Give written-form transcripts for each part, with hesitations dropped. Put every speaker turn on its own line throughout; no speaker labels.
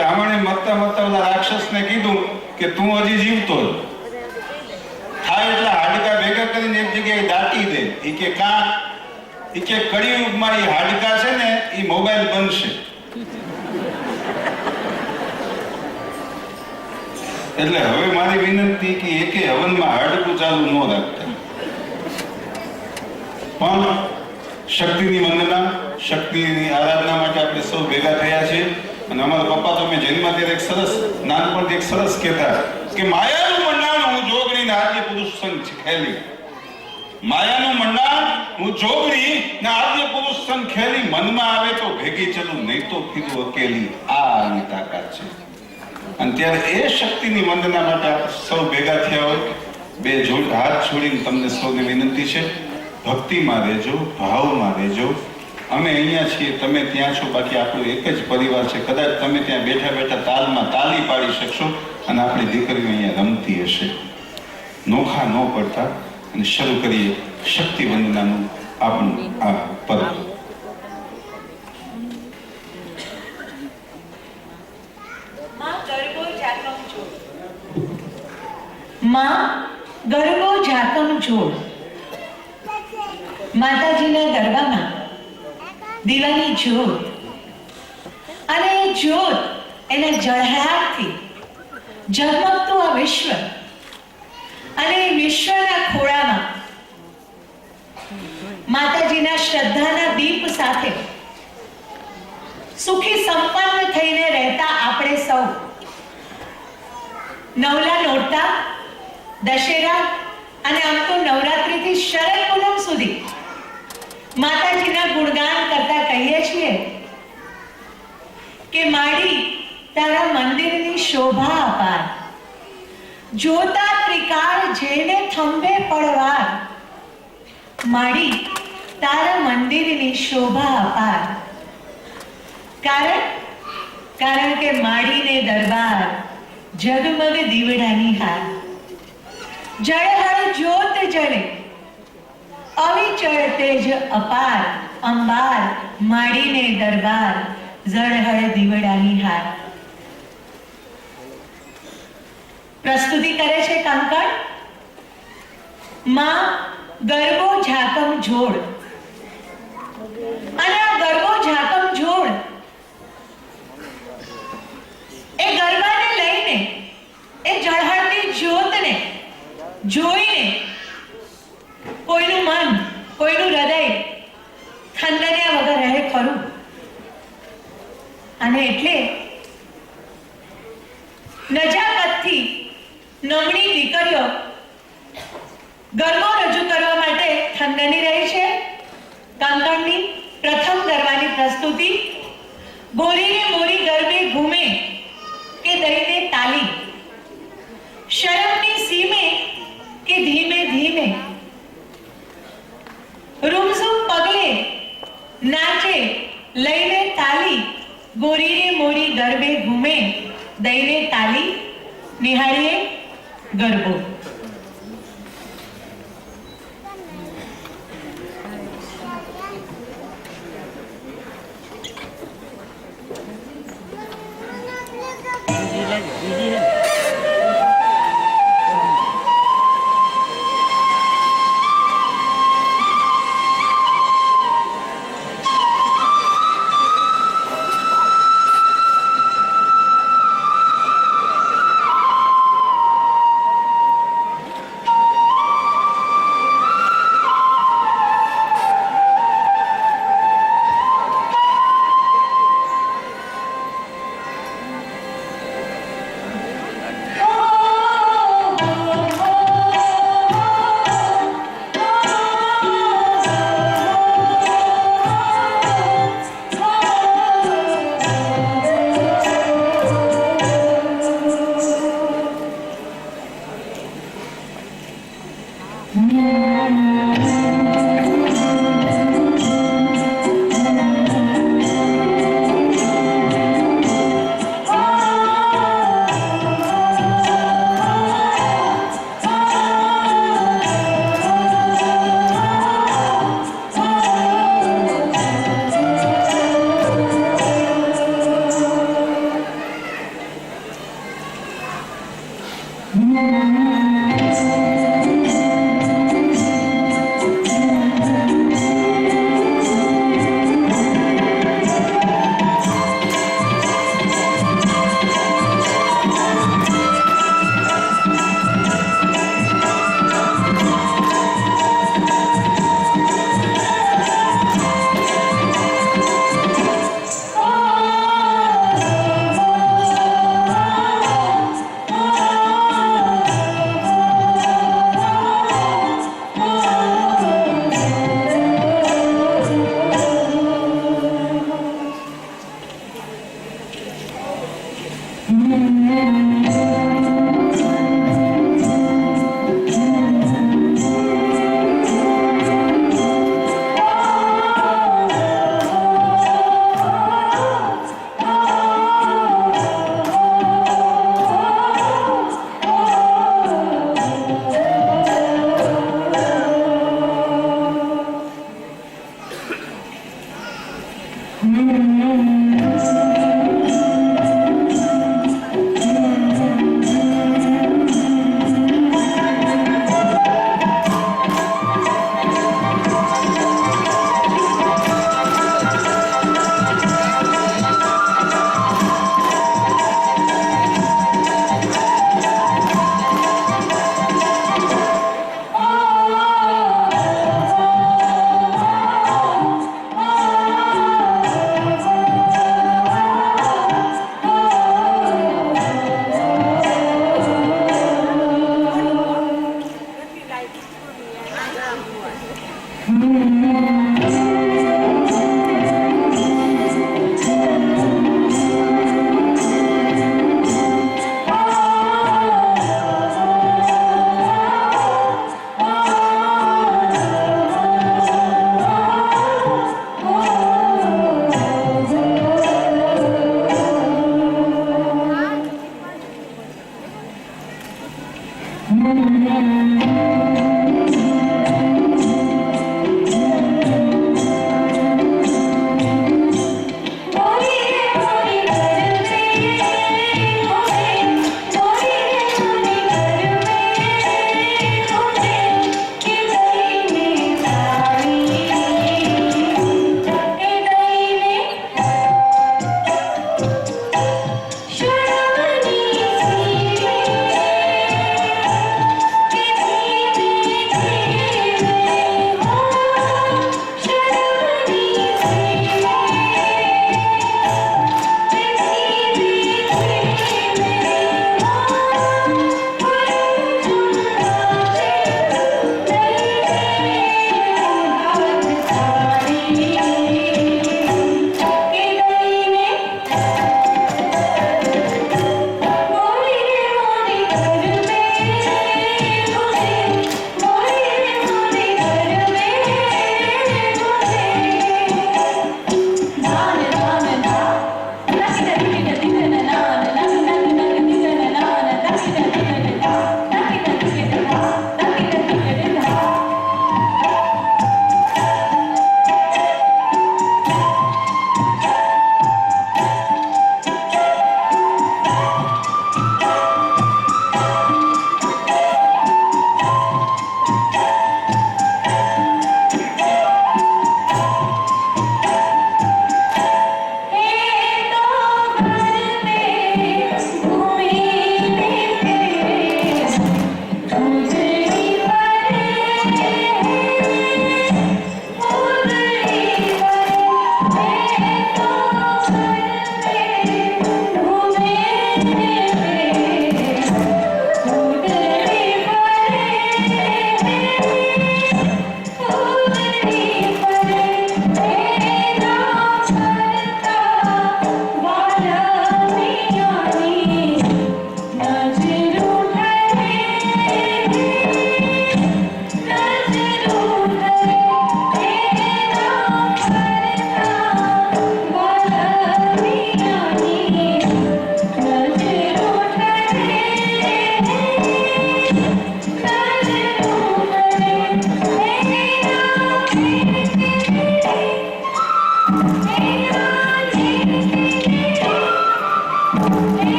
રાવણે મરતા મરતા ઓલા રાક્ષસને કીધું કે તું હજી જીવતો જ થાય એટલે હાડકા ભેગા કરીને એક જગ્યાએ દાટી દે. એ કે કા? એ કે કળિયુગમાં એ હાડકા છે ને એ મોબાઈલ બનશે. એટલે હવે મારી વિનંતી કે એકે હવનમાં હાડકું ચાલુ ન રાખતા, પણ શક્તિની વંદના, શક્તિની આરાધના માટે આપણે સૌ ભેગા થયા છીએ. અને અમારા પપ્પા તો મેં જન્મ ત્યારે એક સરસ નાનપણથી એક સરસ કહેતા કે માયાનું મંડાણ હું જોગણી ને આદ્ય પુરુષ સંગ ખેલી. માયાનું મંડાણ હું જોગણી ને આદ્ય પુરુષ સંગ ખેલી. મનમાં આવે તો ભેગી ચલું, નહીં તો ફીરું અકેલી. આ આની તાકાત છે. અને ત્યારે એ શક્તિની વંદના માટે આપણે સૌ ભેગા થયા હોય. બે હાથ છોડીને તમને સૌને વિનંતી છે, ભક્તિમાં રહેજો, ભાવમાં રહેજો. અમે અહીંયા છીએ, તમે ત્યાં છો, બાકી આપણું એક જ પરિવાર છે. કદાચ તમે ત્યાં બેઠા બેઠા તાલમાં તાલી પાડી શકશો અને આપણી દીકરીઓ અહીંયા રમતી હશે. નોખા ન પડતા અને શરૂ કરીએ શક્તિ વંદનાનું આપણું આ પર્વ.
માં ગરબો જાતમ જોડ. માતાજીના ગરબામાં દીવાની જ્યોત અને એ જ્યોત એના ઝળહળાટથી ઝગમગતું આ વિશ્વ અને એ વિશ્વના ખોળામાં માતાજીના શ્રદ્ધાના દીપ સાથે સુખી સંપન્ન થઈને રહેતા આપણે સૌ નવલા નોરતા, દશેરા અને આમ તો નવરાત્રિથી શરદ પૂનમ સુધી માતાજીના ગુણગાન કરતા કહીએ છીએ કે માડી તારા મંદિરની શોભા અપાર, જોતા ત્રિકાળ જેને થંભે પડવાર. માડી તારા મંદિરની શોભા અપાર. કારણ કે માડીને દરબાર જગમગ દીવડાની હાર. જળહળ જ્યોત જળે અવિચળ તેજ અપાર. અંબાર માડીને દરબાર જળહળ દીવડાની હાર. પ્રસ્તુતિ કરે છે કંકણ. માં ગરબો ઝાકમ જોડ. અને આ ગરબો ઝાકમ જોડ એ ગરબાને લઈને, એ ઝળહળતી જ્યોતને જોઈને કોઈનું મન, કોઈનું હૃદય ખંડન્યા વગર રહે ખરું. અને એટલે નજાકતથી નમણી દીકરીઓ ગરબો રજૂ કરવા માટે ખંડની રહી છે. કંકણની પ્રથમ ગરબાની પ્રસ્તુતિ. ગોરીને મોરી ગરબે ઘૂમે કે દઈને તાલી. શરમની સીમે કે ધીમે ધીમે. રૂમઝૂમ પગલે નાચે લઈને તાલી. ગોરીને મોરી ગરબે ઘૂમે દઈને તાલી. નિહાળીએ ગરબો.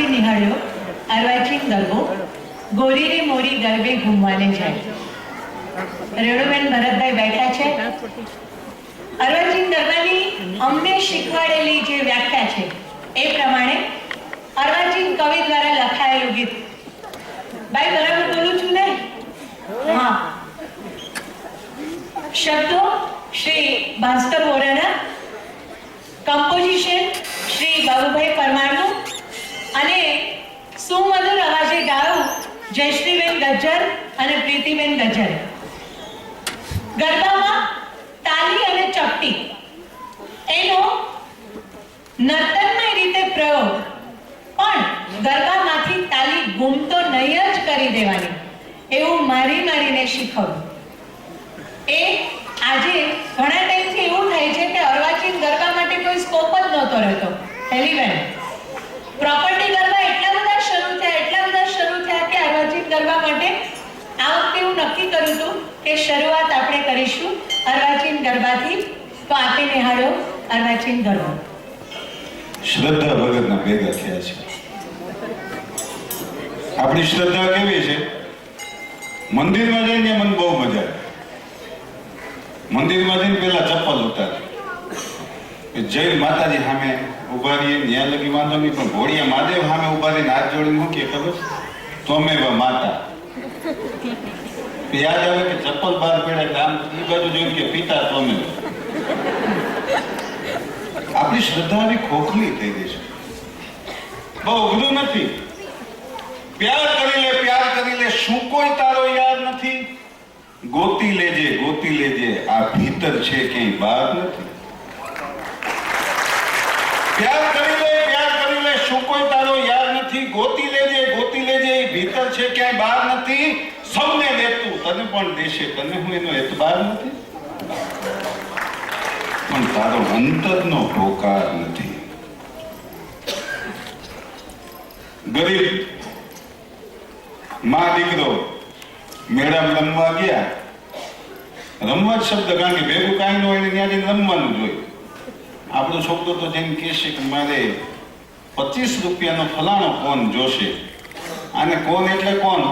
આપી નિહાળ્યો અર્વાચીન ગરબો ગોરી રે મોરી ગરબે ઘૂમવાને જાય. રેણુબેન ભરતભાઈ બેઠા છે. અર્વાચીન ગરબાની અમને શીખવાડેલી જે વ્યાખ્યા છે એ પ્રમાણે અર્વાચીન કવિ દ્વારા લખાયેલું ગીત. ભાઈ બરાબર બોલું છું ને? હા. શબ્દો શ્રી ભાસ્કર મોરાના, કમ્પોઝિશન શ્રી બાબુભાઈ પરમારનું અને સુમધુર અવાજે ગાયું જયશ્રીબેન ગજ્જર અને પ્રીતિબેન ગજ્જર. ગરબામાં તાલી અને ચપટી એનો નર્તનમય રીતે પ્રયોગ, પણ ગરબામાંથી તાલી ગુમતો નહીં જ કરી દેવાની એવું મારીને શીખવ્યું. એ આજે ઘણા ટાઈમથી એવું થાય છે કે અર્વાચીન ગરબા માટે કોઈ સ્કોપ જ નહોતો રહેતો. પહેલી વાર પ્રોપર્ટી ગરબા એટલા બધા શરૂ થયા કે અર્વાચીન ગરબા માટે આ વખતે એવું નક્કી કર્યું હતું કે શરૂઆત આપણે કરીશું અર્વાચીન ગરબાથી. તો આપે નિહાળ્યો અર્વાચીન ગરબો.
શ્રદ્ધા વગરના ભેગા થયા છે. આપણી શ્રદ્ધા કેવી છે? મંદિરમાં જઈને મને બહુ મજા આવે. મંદિરમાં જઈને પેલા ચપ્પલ ઉતારે, જય માતાજી સામે ઉભા રહીએ, ત્યાં લગી વાંધો નહીં, પણ ઘોડિયા મહાદેવ સામે ઉભા રહીને હાથ જોડીને મૂકીએ, ખબર તોમે માતા યાદ આવે કે ચપ્પલ બહાર પડે એટલે આમ એ બાજુ જોઈને કે પિતા તોમે. આપણી શ્રદ્ધા આવી ખોખલી થઈ ગઈ છે. બહુ અઘરું નથી. પ્યાર કરી લે શું કોઈ તારો યાદ નથી? ગોતી લેજે આ ભીતર છે ક્યાંય બહાર નથી. પ્યાર કરી લે શું કોઈ તારો યાદ નથી? ગોતી લેજે એ ભીતર છે ક્યાંય બહાર નથી. સૌને લેતું તને પણ દેશે, તને હું એનો એતબાર નથી, પણ તારો અંતરનો હોકાર નથી. ગરીબ માં દીકરો મેળામાં રમવા ગયા. રમવા જ શબ્દ, કારણ કે ભેગું કાંઈ ન હોય ત્યાં જઈને રમવાનું જોઈએ. આપણો છોકરો તો જેમ કહેશે કે મારે 25 રૂપિયાનો ફલાણો કોણ જોશે. આને કોણ એટલે કોણ?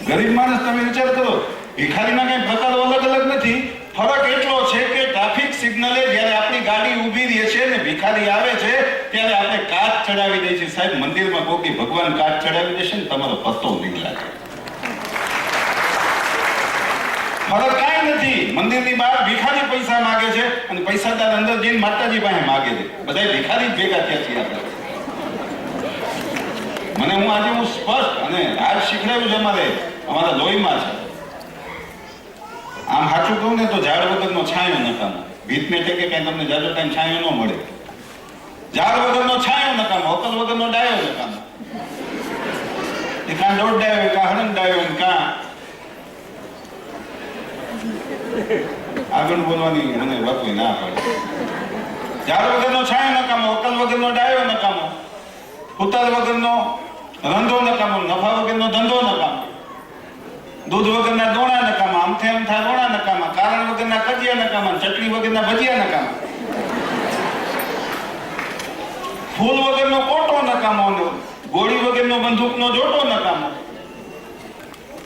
ગરીબ માણસ. તમે વિચાર કરો, ભિખારીના કઈ પ્રકારો અલગ નથી. ફરક એટલો છે કે ટ્રાફિક સિગ્નલે જ્યારે આપણી ગાડી ઊભી રહે છે ને ભિખારી આવે છે ત્યારે આપણે કાચ ચડાવી દઈએ છીએ. સાહેબ, મંદિરમાં કોકી ભગવાન કાચ ચડાવી દેશે ને તમારો પત્તો નહીં લાગે. ફરક કાંઈ નથી. મંદિરની બહાર ભિખારી પૈસા માગે છે અને પૈસાદાર અંદર જઈને માતાજી પાસે માગે છે. બધા ભિખારી જ ભેગા થયા છીએ આપણે. મને આજે સ્પષ્ટ અને રાજ શીખડાવ્યું છે. અમારા લોહીમાં છે. આમ સાચું કહું ને તો ઝાડ વગરનો છાંયો નકામો. ભીતને ટેકે કઈ તમને જાજો ટાઈમ છાંયો ન મળે. ઝાડ વગરનો છાંયો નકામો, અકલ વગરનો ડાયો નકામો. એ કાં દોડ ડાયો, કાં હરણ ડાયો, કાં આગળ બોલવાની મને વાતું ના પડે. ઝાડ વગરનો છાંયો નકામો, અકલ વગરનો ડાયો નકામો, ઉતાર વગરનો રંધો નકામો, નફા વગરનો ધંધો નકામો, દૂધ વગરના દોણા નકામા, અમથે અમથા દોણા નકામા, કારણ વગરના કજિયા નકામા, ચટણી વગરના ભજીયા નકામા, ફૂલ વગરનો કોટો નકામો, ગોળી વગરનો બંદૂકનો જોટો નકામો.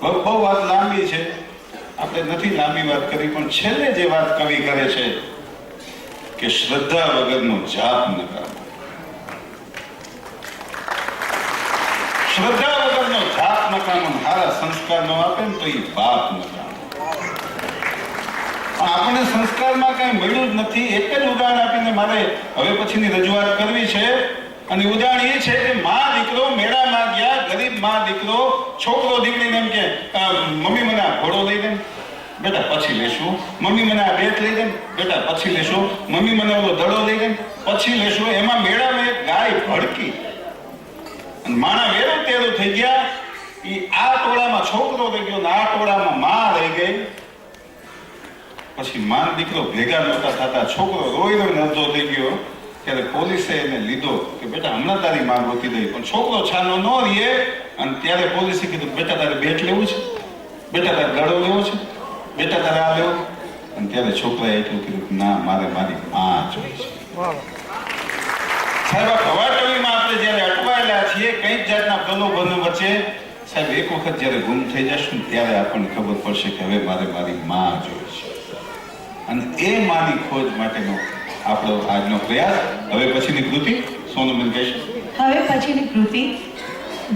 બહુ વાત લાંબી છે, આપણે નથી લાંબી વાત કરી, પણ છેલ્લે જે વાત કવિ કરે છે કે શ્રદ્ધા વગરનો જાપ નકામો. શ્રદ્ધા વગરનો જાપ નકામો, સારા સંસ્કાર નો આપે ને તો એ બાપ નકામો. આપણને સંસ્કારમાં કઈ મળ્યું જ નથી. એક જ ઉદાહરણ આપીને મારે હવે પછીની રજૂઆત કરવી છે. અને ઉદાહરણ એ છે કે માં દીકરો મેળામાં ગયા. ગરીબ માં દીકરો, છોકરો દીકરીને એમ કે મમ્મી મને આ ઘોડો લઈ દે. બેટા પછી લેશું. મમ્મી મને આ બેટ લઈ દે. બેટા પછી લેશું. મમ્મી મને ઓલો દડો લઈ દે. પછી લેશું. એમાં મેળામાં એક ગાય ભડકી અને માણા વેરું તેરું થઈ ગયા. એ આ ટોળામાં છોકરો રહી ગયો, આ ટોળામાં માં રહી ગઈ. પછી માં દીકરો ભેગા નહોતા થતા. છોકરો રોઈને અડધો થઈ ગયો ત્યારે પોલીસે એને લીધો કે બેટા હમણાં તારી માં ગોતી દઈ. પણ છોકરો છાનો ન રહીએ અને ત્યારે પોલીસે કીધું બેટા તારે બેટ લેવું છે, બેટા તારે દડો લેવો છે, બેટા તારે આ લેવો. અને ત્યારે છોકરાએ એટલું કીધું કે ના, મારે મારી માં જોઈ છે. સાહેબ, આ ભવાટોલીમાં આપણે જ્યારે અટવાયેલા છીએ કંઈક જાતના પ્રલોભનો વચ્ચે, સાહેબ એક વખત જ્યારે ગુમ થઈ જશું ને ત્યારે આપણને ખબર પડશે કે હવે મારે મારી માં જોઈ છે. અને એ માની ખોજ માટેનો આપણો આજનો પ્રયાસ. હવે પછીની કૃતિ સોનમબેન કહેશે.
હવે પછીની કૃતિ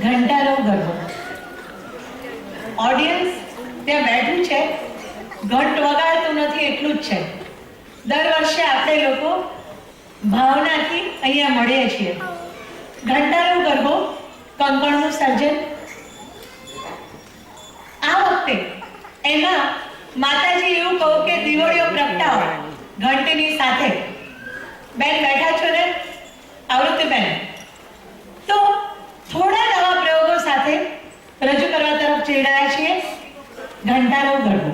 ઘંટારો ગરબો. ઓડિયન્સ ત્યાં બેઠું છે, ઘંટ વગાડતું નથી એટલું જ છે. દર વર્ષે આપણે લોકો ભાવનાથી અહીંયા મળીએ છીએ. ઘંટારો ગરબો, કંકણનું સર્જન. આ વખતે એમાં માતાજી એવું કહું કે દીવડીઓ પ્રગટાવો ઘંટની સાથે. બેન બેઠા છો ને, આવૃત્તિબેન, તો થોડા નવા પ્રયોગો સાથે રજૂ કરવા તરફ જઈ રહ્યા છીએ. ઘંટારો ગરબો.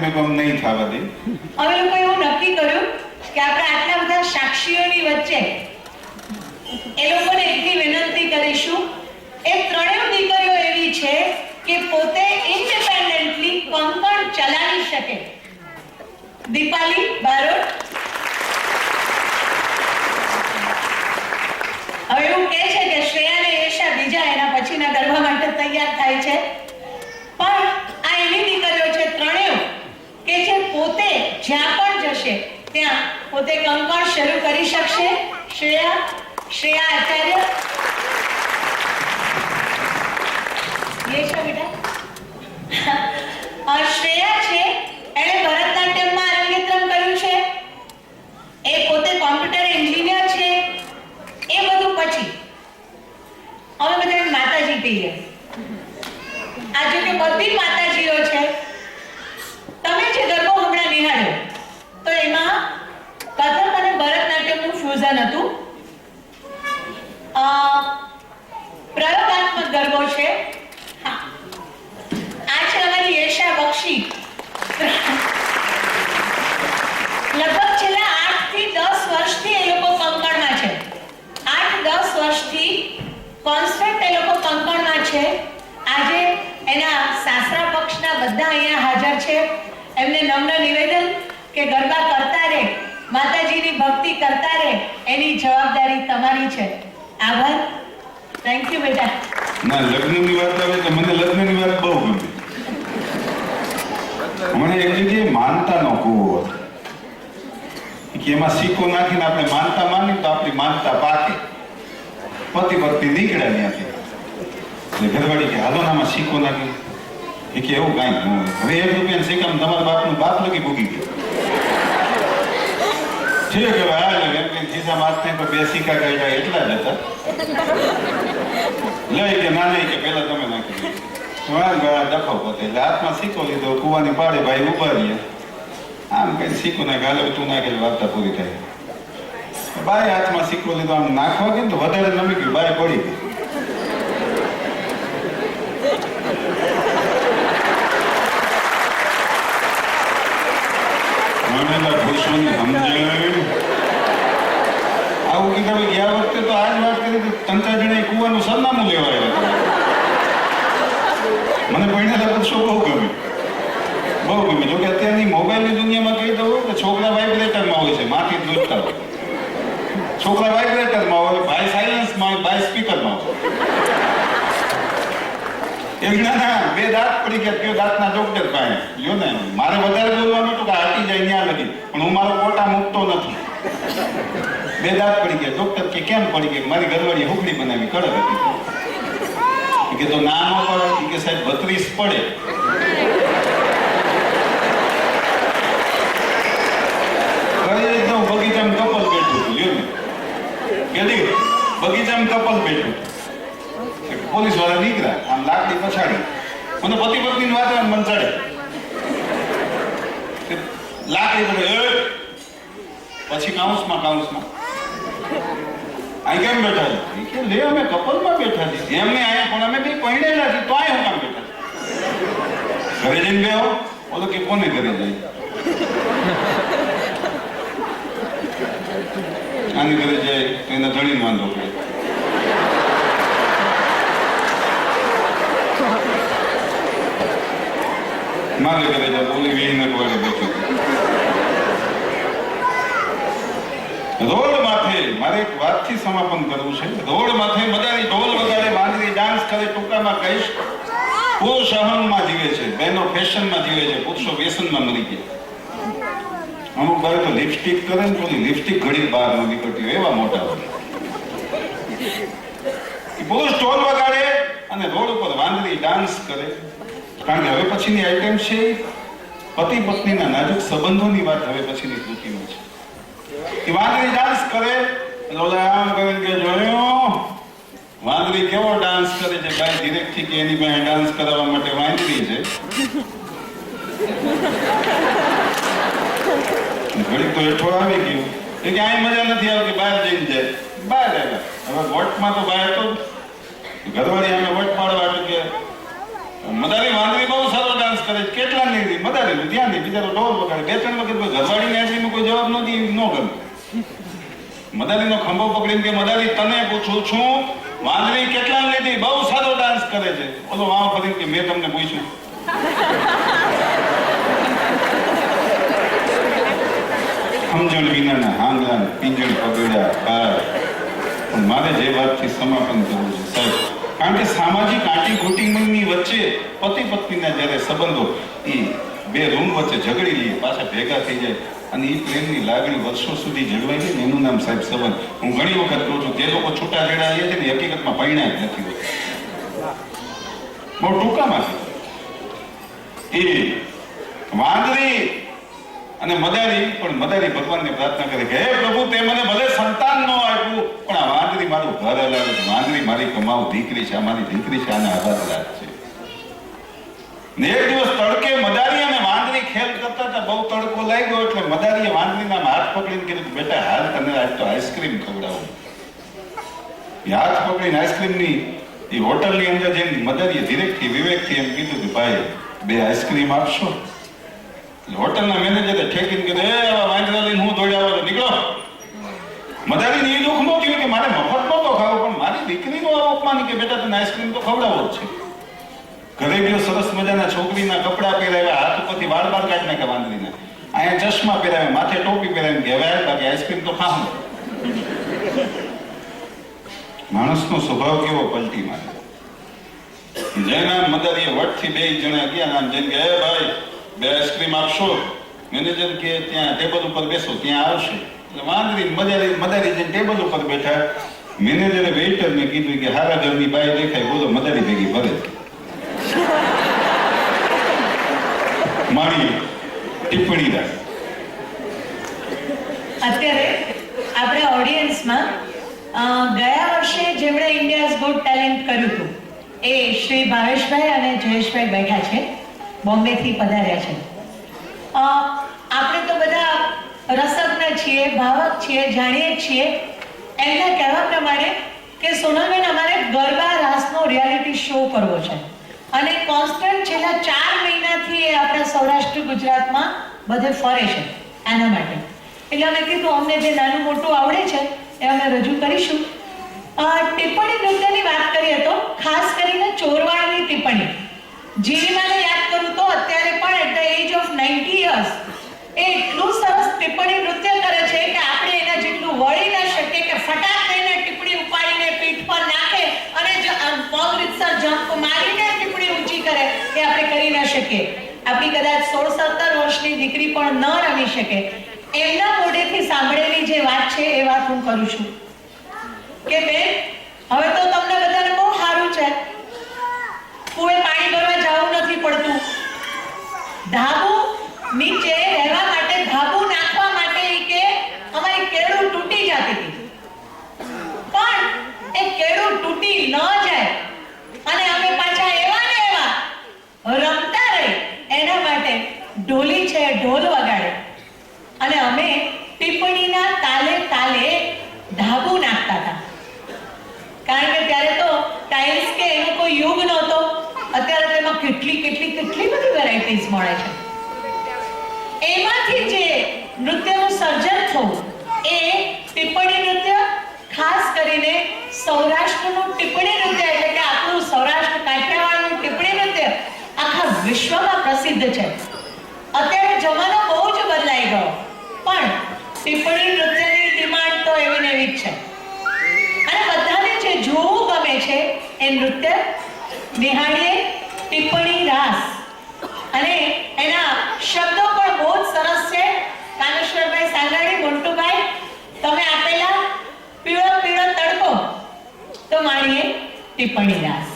મેં કહ્યું નહીં થવા દે.
અમે લોકો એવું નક્કી કર્યું કે આપણે આટલા બધા સાક્ષીઓની વચ્ચે એ લોકોને એટલી વિનંતી કરીશું, એ ત્રણેય દીકરીઓ એવી છે કે પોતે ઇન્ડિપેન્ડન્ટલી કંકણ ચલાવી શકે. દીપાલી બારોટ હવે એવું કહે છે કે શ્રેયા અને યશા બીજા એના પછીના ગરબા માટે તૈયાર થાય છે, પણ આ એવી દીકરીઓ છે ત્રણેય કે જે પોતે જ્યાં પણ જશે ત્યાં પોતે કંકણ શરૂ કરી શકશે. શ્રેયા આચાર્ય, યશા બેટા, શ્રેયા છે એણે ભરતનાટ્યમમાં અરંગેત્રમ કર્યું છે, એ પોતે કોમ્પ્યુટર એન્જિનિયર છે. એ બધું પછી અમે બધા માતાજી કહીએ. આજે કે બધી માતાજીઓ છે, તમે જે ગરબો હમણાં નિહાળ્યો તો એમાં કથક અને ભરતનાટ્યમનું ફ્યુઝન હતું. પ્રયોગાત્મક ગરબો છે. હા, આ છે અમારી યશા બક્ષી. લગભગ છેલ્લા 8 થી 10 વર્ષથી એ લોકો કંકણમાં છે. 8-10 વર્ષથી કોન્સ્ટન્ટ એ લોકો કંકણમાં છે. આજે એના સાસરા પક્ષના બધા અહીંયા હાજર છે. એમને નમ્ર નિવેદન કે ગરબા કરતા રહે, માતાજીની ભક્તિ કરતા રહે, એની જવાબદારી તમારી છે. આભાર. થેન્ક યુ બેટા.
ના, લગ્નની વાત આવે તો મને લગ્નની વાત બહુ ગમે. મને એક જગ્યાએ માનતાનો કૂવો હતો કે એમાં સિક્કો નાખીને આપણે માનતા માની તો આપણી માનતા પાકે. પતિ પત્ની નીકળ્યા ત્યાંથી એટલે ઘરવાળી કે હાલો નામાં સિક્કો નાખી. એ કે એવું કાંઈ ન હોય. હવે 1 રૂપિયાના સિક્કામાં તમારા બાપનું બાપ લગી ભૂગી ગયો. ઠીક, હવે હાલ એમ કે ખિસ્સા માથે તો 2 સિક્કા કાઢ્યા એટલા જ હતા. લઈ કે ના નહીં કે પેલા તમે નાખી દીધું. ડખો પોતે એટલે હાથમાં સિક્કો લીધો, કુવાની પાડે ભાઈ ઉભા રહ્યા. આમ કઈ સિક્કો નાખે, હાલો તું નાખે, વાર્તા પૂરી થાય. બાય હાથમાં સિક્કો લીધો, આમ નાખવા ગયો તો વધારે નમી ગયું, બાય પડી ગઈ. આવું કીધું ગયા વખતે તો આજ વાત કરી 3-4 જણા કુવાનું સરનામું લેવા આવ્યા. મને પહેણેલા પુરુષો બહુ ગમે. જોકે અત્યારની મોબાઈલની દુનિયામાં કહી દઉં કે છોકરા વાઇબ્રેટરમાં હોય છે, માથી જ દૂધતા હોય. છોકરા વાઇબ્રેટરમાં હોય, ભાઈ સાયલન્સમાં હોય, ભાઈ સ્પીકરમાં હોય. એક ના 2 દાંત પડી ગયા, કયો દાંતના ડોક્ટર પાસે લ્યો ને. મારે વધારે બોલવાનું હતું કે હાટી જાય ત્યાં લગી, પણ હું મારો કોટા મૂકતો નથી. 2 દાંત પડી ગયા. ડોક્ટર કે કેમ પડી ગઈ? મારી ઘરવાળી હુકડી બનાવી, કડક હતી. કે તો ના ન પડે કે સાહેબ 32 પડે. બગીચામાં કપલ બેઠું હતું, લ્યો ને. કેટલી બગીચામાં કપલ બેઠું. પોલીસ વાળા નીકળ્યા, આમ લાકડી પછાડી. મને પતિ પત્નીની વાત મન ચડે. લાકડી પડે પછી કાઉન્સમાં અહીં કેમ બેઠા છે? લે અમે કપલમાં બેઠા છીએ. એમને આયા પણ અમે બી પરણેલા છીએ, તો આયા હું કામ બેઠા? ઘરે જઈને બેહો. ઓલો કે કોને ઘરે જાય? આની ઘરે જાય તો એના ધણીને વાંધો પડે. મારે ઘરે જાય ઓલી વીને વાળે બેઠી. રોડ માથે મારે એક વાતથી સમાપન કરવું છે. રોડ માથે બધાની ઢોલ વગાડે, માંડવી ડાન્સ કરે. ટૂંકામાં કહીશ, પુરુષ અહંગમાં જીવે છે, બહેનો ફેશનમાં જીવે છે, પુરુષો વ્યસનમાં મરી ગયા. અમુક બાર તો લિપસ્ટિક કરે ને તો લિપસ્ટિક ઘડી બહાર ન નીકળતી હોય, એવા મોટા હોય. પુરુષ ઢોલ વગાડે અને રોડ ઉપર વાંદરી ડાન્સ કરે. કારણ કે હવે પછીની આઈટમ છે પતિ પત્નીના નાજુક સંબંધોની વાત. હવે પછીની કૃતિમાં છે કે વાંદરી ડાન્સ કરે. આમ કરે કે જોયો વાંદરી કેવો ડાન્સ કરે છે. ભાઈ ડિરેક્ટથી કે એની પાસે ડાન્સ કરાવવા માટે વાંદરી છે. ઘડીક તો હેઠો આવી ગયું કે આ મજા નથી આવતી, બહાર જઈને જાય. બહાર આવ્યા. હવે વટમાં તો બહાર તો ઘરવાળી અમે વટ પાડવા કે મદારી વાંદરી બહુ સારો ડાન્સ કરે છે. કેટલા નહીં મદારી બેસાડેલું ત્યાં નહીં, બિચારો ઢોલ વગાડે. 2-3 વખત ઘરવાળીને હાજરીમાં કોઈ જવાબ ન દે, ન ગમે. મદારીનો ખંભો પકડીને કે મદારી તને પૂછું છું, વાંદરી કેટલા લીધી? બહુ સારો ડાન્સ કરે છે. ઓલો વાવ ફરીને કે મેં તમને પૂછ્યું. સમજણ વિનાના હાંગલા પિંજણ પગડ્યા પાર. પણ મારે જે વાતથી સમાપન કરવું છે સાહેબ, કારણ કે સામાજિક આંટી ઘૂંટીની વચ્ચે પતિ પત્નીના જ્યારે સંબંધો એ બે રૂમ વચ્ચે ઝઘડી લઈએ, પાછા ભેગા થઈ જાય અને એ પ્રેમની લાગણી વર્ષો સુધી જળવાઈ જાય ને એનું નામ સાહેબ સંબંધ. હું ઘણી વખત કહું છું, જે લોકો છૂટા છેડા લે છે ને હકીકતમાં પરિણામ નથી હોતું. બહુ ટૂંકામાં એ વાંદરી અને મદારી, પણ મદારી ભગવાનને પ્રાર્થના કરે કે હે પ્રભુ, તે મને ભલે સંતાન ન આપ્યું, પણ આ વાંદરી મારું ઘર હલાવે છે, વાંદરી મારી કમાવ દીકરી છે, અમારી દીકરી છે, આને આભાર રાખજે. ને એક દિવસ તડકે મદારી અને વાંદરી ખેલ કરતા હતા. બહુ તડકો લાગ્યો એટલે મદારીએ વાંદરીના હાથ પકડીને કીધું, બેટા હાલ તને આજ તો આઈસ્ક્રીમ ખવડાવું. એ હાથ પકડીને આઈસ્ક્રીમની એ હોટલની અંદર જઈને મદારીએ ધીરેકથી વિવેકથી એમ કીધું કે ભાઈ 2 આઈસ્ક્રીમ આપશો? હોટલના મેનેજરે ઠેકીને કીધું, એ આવા વાંદરા લઈને હું દોડ્યા વાળો નીકળો. મદારીને એ દુઃખ ન થયું કે મારે મફત નહોતો ખાવો, પણ મારી દીકરીનું આવું અપમાન કે બેટા તને આઈસ્ક્રીમ તો ખવડાવો જ છે. ઘરે ગયો, સરસ મજાના છોકરીના કપડા પહેરાવ્યા, હાથ ઉપરથી વાળ બાર કાઢી નાખ્યા વાંદરીના, અહીંયા ચશ્મા પહેરાવ્યા, માથે ટોપી પહેરાવીને કહેવાય બાકી આઈસ્ક્રીમ તો ખાવું. માણસનો સ્વભાવ કેવો પલટી મારે. જયના મદારીએ વટથી 2 જણા ગયા, નામ જઈને કે હે ભાઈ 2 આઈસ્ક્રીમ આપશો? મેનેજર કે ત્યાં ટેબલ ઉપર બેસો, ત્યાં આવશે. એટલે વાંદરી મદારી જઈને ટેબલ ઉપર બેઠા. મેનેજરે વેઇટરને કીધું કે હારા ઘરની બાઈ દેખાય, બોલો મદારી ભેગી ભરે. મારી ટિપ્પણી રાખ.
અત્યારે આપણા ઓડિયન્સમાં ગયા વર્ષે જેમણે ઇન્ડિયાઝ ગોટ ટેલેન્ટ કર્યું હતું એ શ્રી ભાવેશભાઈ અને જયેશભાઈ બેઠા છે, બોમ્બેથી પધાર્યા છે. આપણે તો બધા રસજ્ઞ છીએ, ભાવક છીએ, જાણીએ છીએ. એમના કહેવા પ્રમાણે કે સોનલબેન, અમારે ગરબા રાસનો રિયાલિટી શો કરવો છે અને કોન્સ્ટન્ટ છેલ્લા 4 મહિનાથી એ આપણા સૌરાષ્ટ્ર ગુજરાતમાં બધે ફરે છે આના માટે. એટલે અમે કીધું અમને જે નાનું મોટું આવડે છે એ અમે રજૂ કરીશું. ટિપ્પણી નૃત્યની વાત કરીએ તો ખાસ કરીને ચોરવાડની ટિપ્પણી. જીવીમાને યાદ કરું તો અત્યારે પણ at the age of 90 years એ એટલું સરસ ટિપ્પણી નૃત્ય કરે છે કે આપણે એના જેટલું વળી ના શકીએ કે ફટાક દઈને ટિપ્પણી ઉપાડીને પીઠ પર નાખે અને પગ રીતસર જમ્પ મારીને ટિપ્પણી ઊંચી કરે એ આપણે કરી ના શકીએ. આપણી કદાચ 16-17 વર્ષની દીકરી પણ ન રમી શકે. એમના મોઢેથી સાંભળેલી જે વાત છે એ વાત હું કરું છું કે બેન, હવે તો તમને બધાને બહુ સારું છે, કુએ પાણી ભરવા જવું નથી પડતું. ધાબુ નીચે રહેવા માટે, ધાબુ નાખવા માટે કે અમારી કેળું તૂટી જતી હતી, પણ એ કેળું તૂટી ન જાય અને અમે પાછા એવા ને એવા રમતા રહી એના માટે ઢોલી છે ઢોલ વગાડે અને અમે ટિપ્પણીના તાલે તાલે ધાબુ નાખતા હતા. કારણ કે ત્યારે તો ટાઇલ્સ કે એનો કોઈ યુગ નહોતો. અત્યારે તેમાં કેટલી બધી વેરાયટીઝ મળે છે. એમાંથી જે નૃત્યનું સર્જન થયું એ ટિપ્પણી નૃત્ય, ખાસ કરીને સૌરાષ્ટ્રનું ટિપ્પણી નૃત્ય, એટલે કે આપણું સૌરાષ્ટ્ર કાઠિયાવાડનું ટિપ્પણી નૃત્ય આખા વિશ્વમાં પ્રસિદ્ધ છે. અત્યારે જમાનો બહુ જ બદલાઈ ગયો, પણ ટિપ્પણી નૃત્યની ડિમાન્ડ તો એવી ને એવી જ છે અને બધાને જે જોવું ગમે છે એ નૃત્ય નિહાળીએ. ટિપ્પણી રાસ અને એના શબ્દો પણ બહુ જ સરસ છે. કામેશ્વરભાઈ સાંગાણી, મોન્ટુભાઈ, તમે આપેલા પીળો પીળો તડકો, તો માણીએ ટિપ્પણી રાસ.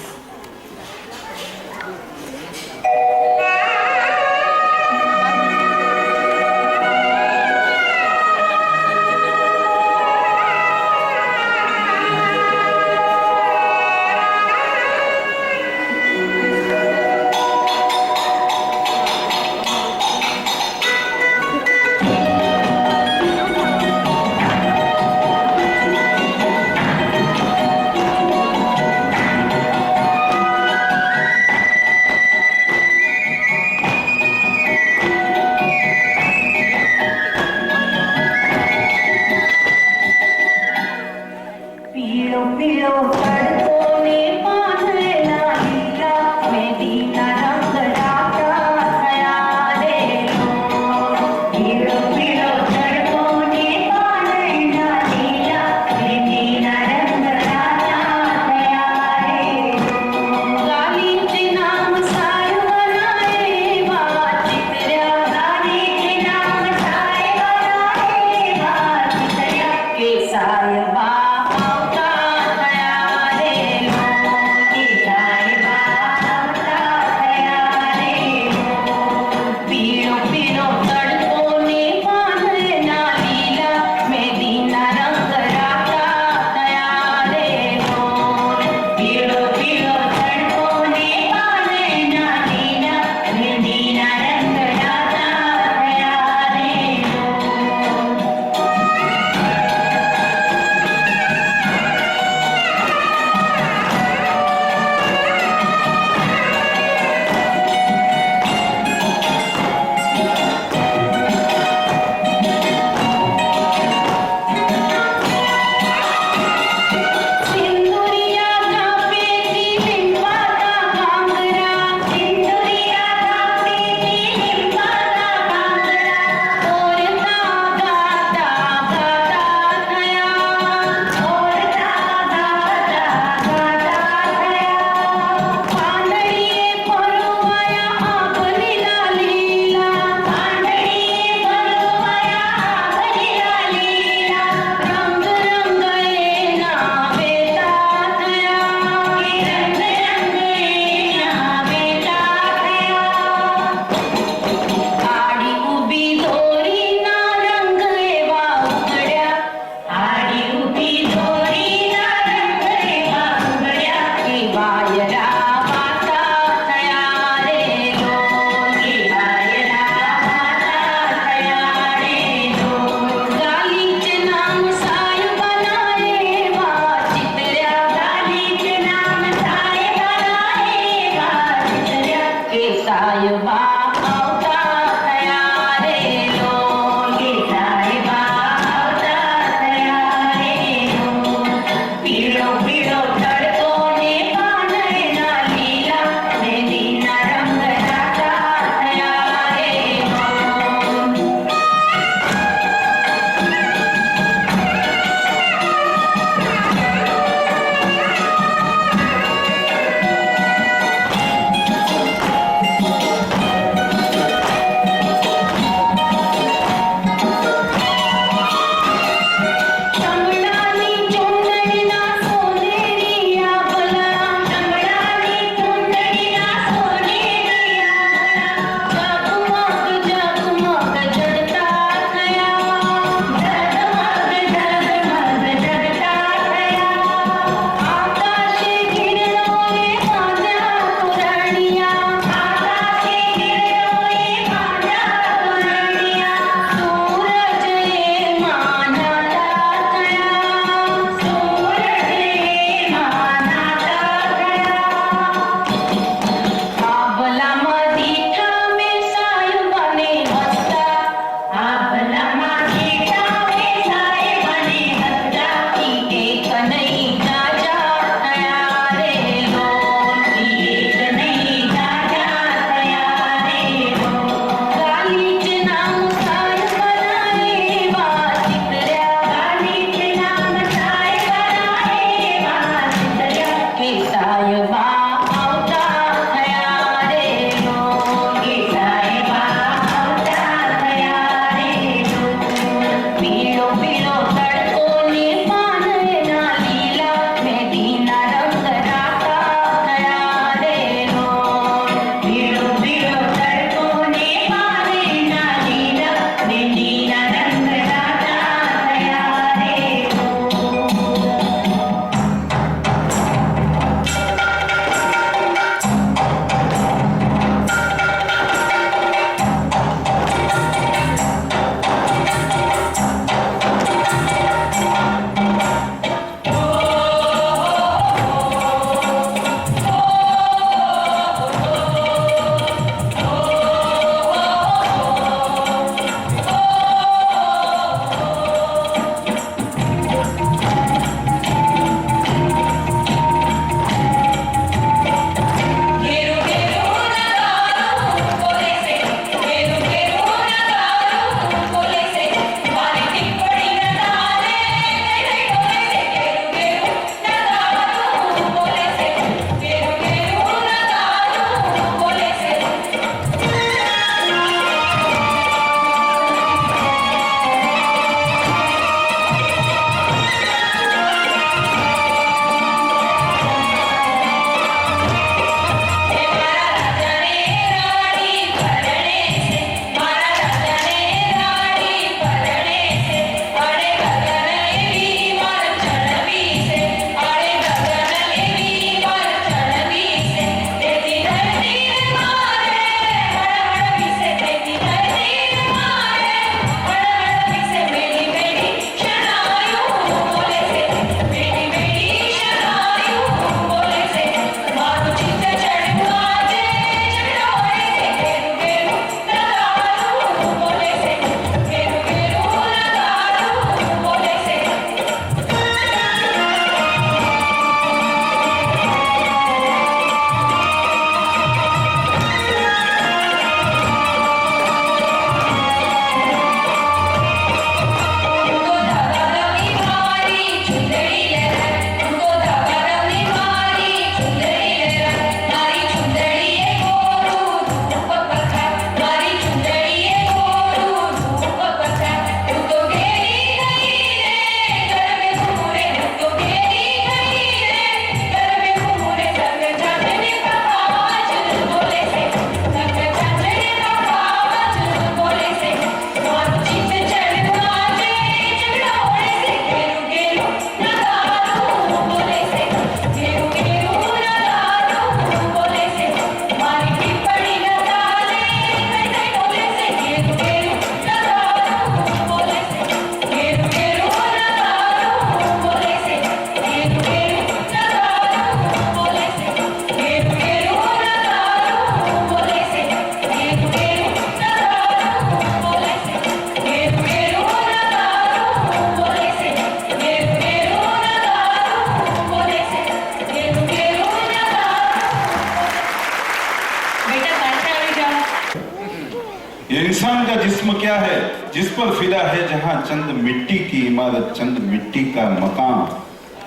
ये इंसान का जिस्म क्या है जिस पर फिदा है जहां चंद मिट्टी की इमारत, चंद मिट्टी का मकान,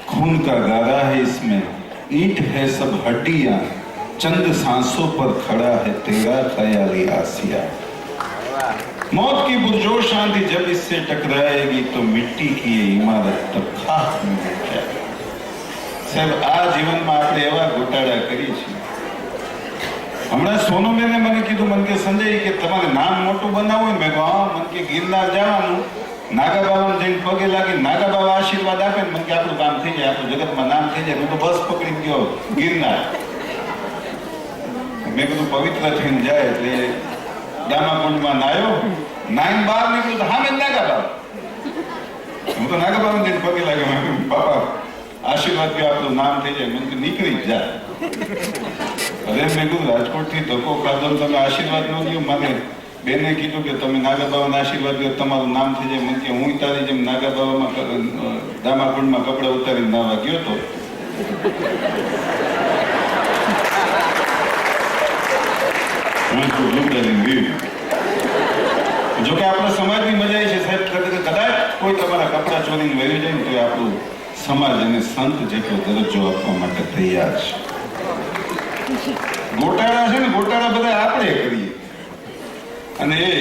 खून का गारा है इसमें, ईंट है सब हड्डियां, चंद सांसों पर खड़ा है तेरा ख्याली आसिया। मौत की पुरजोर शांति जब इससे टकराएगी तो मिट्टी की ये इमारत तब खाक में बैठ जाएगी। साહેબ, આ જીવનમાં આપણે એવા ઘોટાળા કરીએ છીએ। હમણાં સોનુબેને મને કીધું, મને કે સંજય કે તમારે નામ મોટું બનાવવું હોય, મેં કહ્યું હા, મને કે ગિરનાર જવાનું, નાગા બાબાને જઈને પગે લાગી નાગા બાબા આશીર્વાદ આપે ને મને કે આપણું કામ થઈ જાય, આપણું જગતમાં નામ થઈ જાય। મેં તો બસ પકડી ગયો ગિરનાર। મેં કીધું પવિત્ર થઈને જાય એટલે દામાકુંડમાં નાયો, નાઈન બહાર નીકળ્યું તો હા મેં નાગા બાબા, હું તો નાગા બાબાને જઈને પગે લાગ્યો, મેં કીધું બાપા આશીર્વાદ કે આપણું નામ થઈ જાય। મને નીકળી જ જાય। અરે મેં કીધું રાજકોટ થી ધક્કો ખાધો તમે આશીર્વાદ ન દો। મને બેને કીધું કે તમે નાગા બાબાના આશીર્વાદ દો તમારું નામ થઈ જાય। મને કે હું તારી જેમ નાગા બાબામાં દામાકુંડમાં કપડા ઉતારીને નાવા ગયો તો જો કે આપણા સમાજની મજા છે સાહેબ, કદાચ કોઈ તમારા કપડા ચોરીને વહી જાય ને તો આપણું સમાજ અને સંત જેટલો દરજ્જો આપવા માટે તૈયાર છે। ગોટાળા છે ને, ગોટાળા બધા આપણે કરીએ અને એ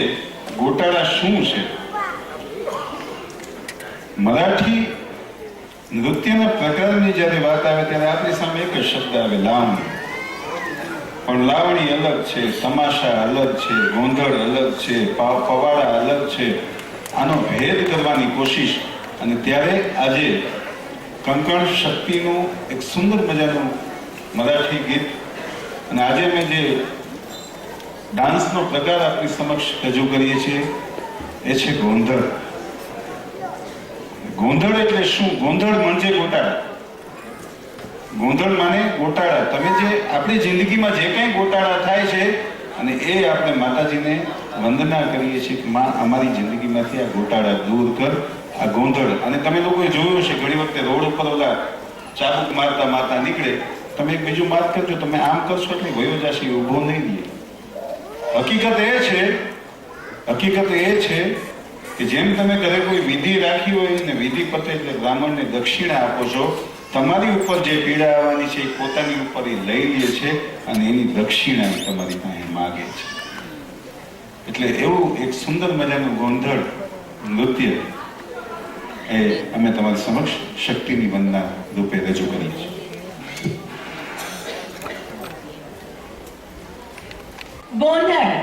ગોટાળા શું છે? મરાઠી નૃત્યના પ્રકારની જ્યારે વાત આવે ત્યારે આપણી સામે એક જ શબ્દ આવે, લાવણી। પણ લાવણી અલગ છે, તમાશા અલગ છે, ગોંધળ અલગ છે, પવાડા અલગ છે। આનો ભેદ કરવાની કોશિશ, અને ત્યારે આજે કંકણ શક્તિનું એક સુંદર મજાનું મરાઠી ગીત, અને આજે અમે જે ડાન્સનો પ્રકાર આપની સમક્ષ રજૂ કરીએ છીએ એ છે ગોંધળ। ગોંધળ એટલે શું? ગોંધળ म्हणजे ગોટાળા। ગોંધળ માને ગોટાળા। તમે જે આપણી જિંદગીમાં જે કંઈ ગોટાળા થાય છે અને એ આપણે માતાજીને વંદના કરીએ છીએ કે માં અમારી જિંદગીમાંથી આ ગોટાળા દૂર કર, આ ગોંધળ। અને તમે લોકોએ જોયું છે ઘણી વખતે રોડ ઉપર ઓલા ચાબુક મારતા માતા નીકળે, તમે એક બીજું માર્ક કરજો, તમે આમ કરશો એટલે વયો જશે, ઊભો નહીં દે। હકીકત એ છે કે જેમ તમે ઘરે કોઈ વિધિ રાખી હોય ને વિધિ પતે એટલે બ્રાહ્મણને દક્ષિણા આપો છો, તમારી ઉપર જે પીડા આવવાની છે એ પોતાની ઉપર એ લઈ લે છે અને એની દક્ષિણા તમારી પાસે માગે છે। એટલે એવું એક સુંદર મજાનું ગોંધળ નૃત્ય એ અમે તમારી સમક્ષ શક્તિની વંદના રૂપે રજૂ કરીએ છીએ।
ગોંધળ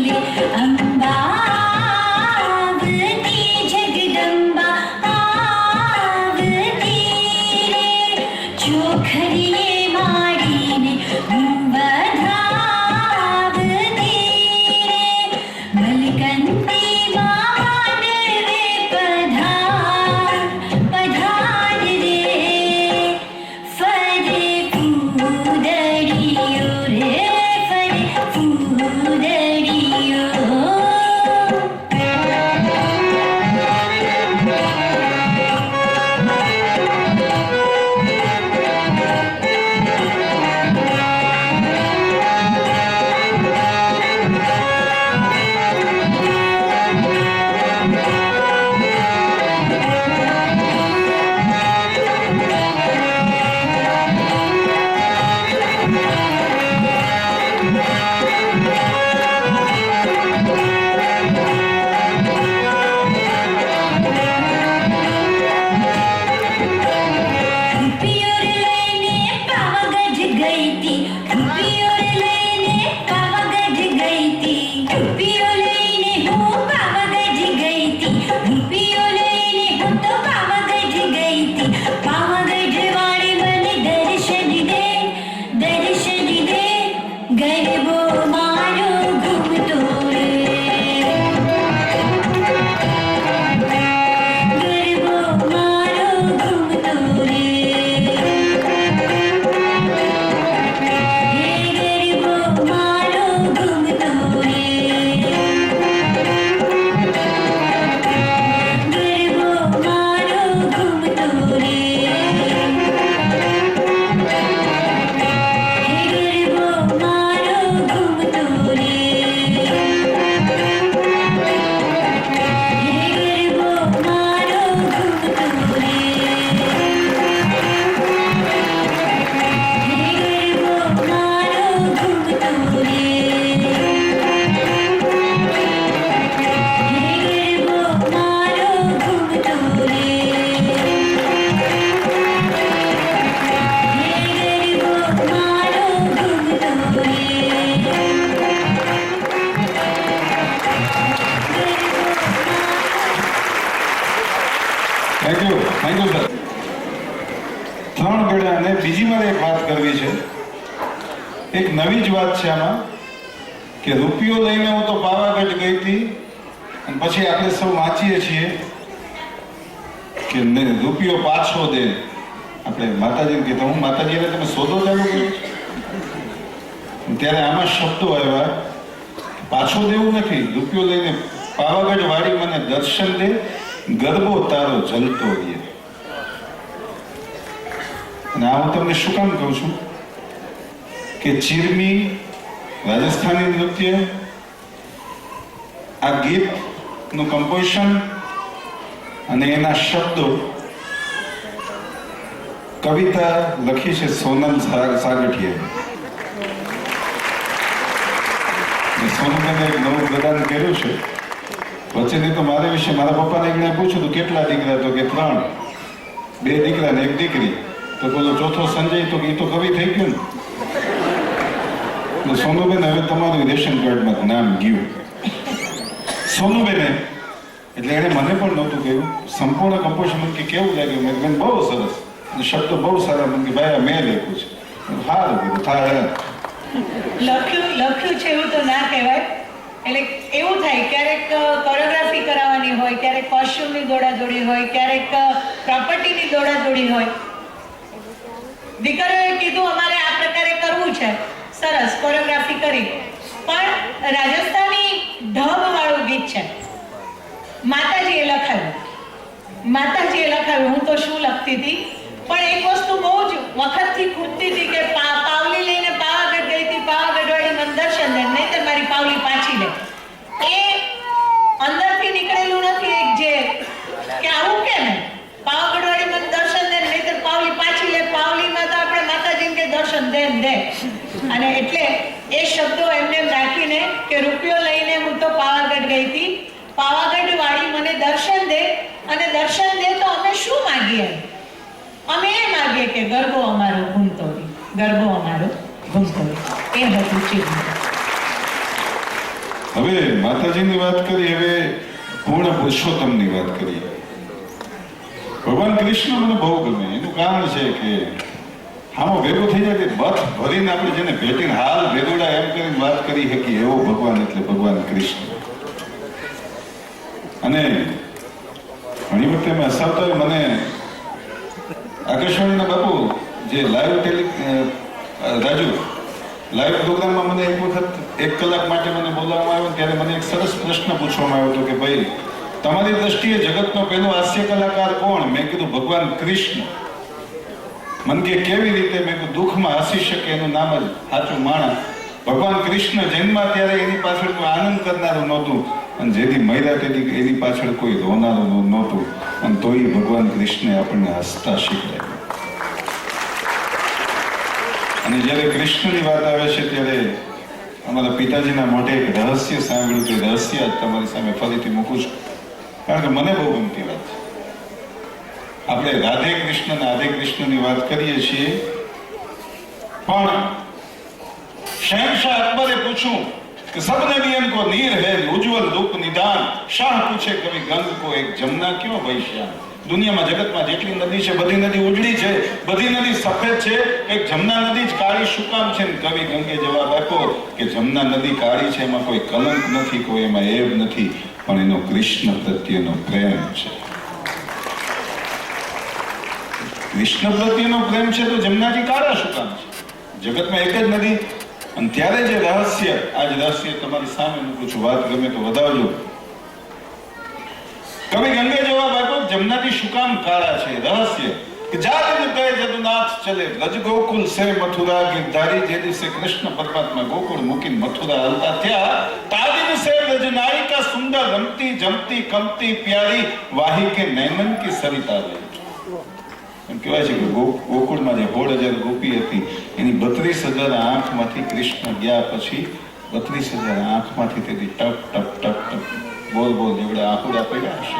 रे अम्बावती जगदम्बा आवती रे ચોખરીએ માડીને હું વધાવતી રે મલકંતી માંડવે પધાર પધાર રે ફરે ફૂદડીયો રે ફરે ફૂદડીયો રૂપિયો લઈને પાવાગઢ ગઈ તી રૂપિયો લઈને પાવાગઢ ગઈ તી રૂપિયો લઈને હું પાવાગઢ ગઈ તી રૂપિયો લઈને હું તો પાવાગઢ ગઈ તી પાવાગઢ વાળી મને દર્શન દે ગરબો મારો ઘૂમતો રે ગરબો મારો ઘૂમતો રે હે ગરબો મારો ઘૂમતો રે ગરબો મારો ઘૂમતો રે હે ગરબો મારો ઘૂમતો રે હે ગરબો મારો ઘૂમતો રે હે ગરબો મારો ઘૂમતો રે હે ગરબો મારો ઘૂમતો રે
થેન્ક યુ સર. ત્રણ ગળા અને બીજી મારે એક વાત કરવી છે. એક નવી જ વાત છે આમાં કે રૂપિયો લઈને હું તો પાવાગઢ ગઈ હતી અને પછી આપણે સૌ વાંચીએ છીએ કે રૂપિયો પાછો દે. આપણે માતાજીને કીધું હું માતાજીને તમે સોદો ચાલુ કર્યો છે? ત્યારે આમાં શબ્દો આવ્યા પાછો દેવું નથી, રૂપિયો લઈને પાવાગઢ વાળી મને દર્શન દે ગરબો તારો જલતો રહે. અને આ હું તમને શું કામ કહું છું કે ચીરમી રાજસ્થાની નૃત્ય આ ગીતનું કમ્પોઝિશન અને એના શબ્દો કવિતા લખી છે સોનલ સાગઠિયાએ. સોનલને એક નવું પ્રદાન કર્યું છે. વચ્ચેની તો મારા વિશે મારા પપ્પાને એકને પૂછ્યું હતું કેટલા દીકરા, તો કે 3, 2 દીકરા ને 1 દીકરી. તો બોલો ચોથો સંજય, તો એ તો કવિ થઈ ગયો ને. સોનુબેન હવે તમારું રેશન કાર્ડમાં નામ ગયું. સોનુબેને એટલે એણે મને પણ નહોતું કહ્યું, સંપૂર્ણ કમ્પોઝિશન કે કેવું લાગ્યું. મેં કીધું બહુ સરસ અને શબ્દો બહુ સારા. મને કે ભાઈ આ મેં લખ્યું છે. સારું કીધું થાય
લખ્યું છે એવું તો ના કહેવાય. એટલે એવું થાય ક્યારેક કોરિયોગ્રાફી કરાવવાની હોય, ક્યારેક કોસ્ચ્યુમની દોડાદોડી હોય, ક્યારેક પ્રોપર્ટીની દોડાદોડી હોય. દીકરીઓએ કીધું અમારે આ પ્રકારે કરવું છે, સરસ કોરિયોગ્રાફી કરી. પણ રાજસ્થાની ઢબ વાળું ગીત છે, માતાજીએ લખાવ્યું. હું તો શું લખતી હતી, પણ એક વસ્તુ બહુ જ વખતથી ખૂટતી હતી કે પાવલી લઈને પાવાગઢ ગઈ હતી, પાવાગઢ વાળી મને દર્શન દે, નહીંતર મારી પાવલી પાછી લે. એ અંદરથી નીકળેલું નથી એક જે કે આવું કેમ પાવાગઢ વાળી મને દર્શન દે, નહીંતર પાવલી પાછી લે. પાવલીમાં તો આપણે માતાજીને કે દર્શન દે. અને એટલે એ શબ્દો એમને રાખીને કે રૂપિયો લઈને હું તો પાવાગઢ ગઈ હતી, પાવાગઢ વાળી મને દર્શન દે. અને દર્શન દે તો અમે શું માંગીએ? અમે એ માંગીએ કે ગરબો અમારો ઘૂમતો રહે, ગરબો અમારો ઘૂમતો રહે. એ હતું ચીજ.
હવે હવે માતાજીની વાત કરી, હવે પૂર્ણ પુરુષોત્તમની વાત કરીએ. ભગવાન કૃષ્ણ મને બહુ ગમે. એનું કારણ છે કે આમાં ભેગું થઈ જાય કે બથ ભરીને આપણે જેને ભેટીને હાલ ભેગુડા એમ કરીને વાત કરી શકીએ એવો ભગવાન એટલે ભગવાન કૃષ્ણ. અને ઘણી વખતે મેં હસાવતા હોય મને આકાશવાણીના બાપુ જે રાજુ લાઈવ પ્રોગ્રામમાં મને એક વખત 1 કલાક માટે મને બોલાવવામાં આવ્યો ત્યારે મને એક સરસ પ્રશ્ન પૂછવામાં આવ્યો હતો કે ભાઈ તમારી દ્રષ્ટિએ જગતનો પહેલો હાસ્ય કલાકાર કોણ? મેં કીધું ભગવાન કૃષ્ણ. મન કે કેવી રીતે? મેં કીધું દુઃખમાં હસી શકે એનું નામ જ સાચું માણસ. ભગવાન કૃષ્ણ જન્મા ત્યારે એની પાછળ કોઈ આનંદ કરનારું નહોતું અને જેથી મર્યા તેથી એની પાછળ કોઈ રોનારું નહોતું અને તોય ભગવાન કૃષ્ણે આપણને હસતા શીખવાડ્યું. અને જ્યારે કૃષ્ણની વાત આવે છે ત્યારે અમારા પિતાજીના મોઢે એક રહસ્ય સાંભળ્યું. તે રહસ્ય આજ તમારી સામે ફરીથી મૂકું છું કારણ કે મને બહુ ગમતી વાત છે. આપણે રાધે કૃષ્ણ અને આધે કૃષ્ણની વાત કરીએ છીએ પણ શહેનશાહ અકબરે પૂછ્યું कि सब नदियन को नीर है उज्जवल रूप निदान शाह पूछे कभी गंग को एक जमुना क्यों वैश्या. દુનિયામાં જગતમાં જેટલી નદી છે બધી નદી ઉજળી છે, બધી નદી સફેદ છે, એક જમના નદી જ કાળી શું કામ છે? કવિ ગંગે જવાબ આપ્યો કે જમના નદી કાળી છે એમાં કોઈ કલંક નથી, કોઈ એમાં એબ નથી, પણ એનો કૃષ્ણ પ્રત્યેનો પ્રેમ છે. કૃષ્ણ પ્રત્યેનો પ્રેમ છે તો જમનાથી કાળા શું કામ છે? જગતમાં એક જ નદી. અને ત્યારે જે રહસ્ય, આજ રહસ્ય તમારી સામે મૂકું છું, વાત ગમે તો વધાવજો. કવિ ગંગે જવાબ આપ્યો જમનાથી શું કામ કાળા છે? રહસ્ય કે જાત કહે જદુનાથ ચલે રજ ગોકુલ સે મથુરા ગિરધારી. જે દિવસે કૃષ્ણ પરમાત્મા ગોકુળ મૂકીને મથુરા હાલતા થયા તાદિન સે રજનાયિકા સુંદર રમતી જમતી કમતી પ્યારી વાહી કે નૈનન की સરિતા રહી. એમ કહેવાય છે કે ગોકુળમાં જે 16,000 ગોપી હતી એની 32,000 આંખમાંથી કૃષ્ણ ગયા પછી 32,000 આંખમાંથી તેથી ટપ ટપ ટપ ટપ બોલ બોલ જેવડા આહુડા પડ્યા હશે.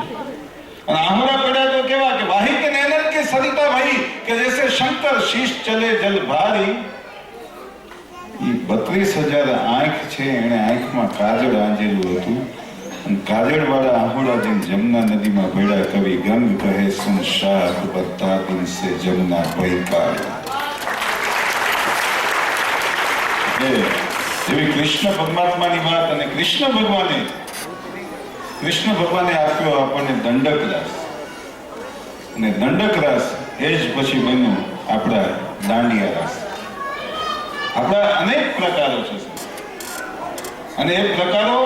અને આહુડા પડ્યા તો કેવા કે વાહી કે નૈનન કે સરિતા ભાઈ કે જૈસે શંકર શીશ ચલે જલ ભારી. એ 32,000 આંખ છે એને આંખમાં કાજળ આંજેલું હતું અને કાજળ વાળા આહુડા જેમ જમના નદીમાં ભેળા. કવિ ગંગ કહે સુન શાહ અકબર તાબિન સે જમના ભય કાળ. એવી કૃષ્ણ પરમાત્માની વાત. અને કૃષ્ણ ભગવાને આપ્યો આપણને દંડક રાસ અને દંડક રાસ એ જ પછી બન્યું આપણા દાંડિયા રાસ. આપણા અનેક પ્રકારો છે અને એ પ્રકારો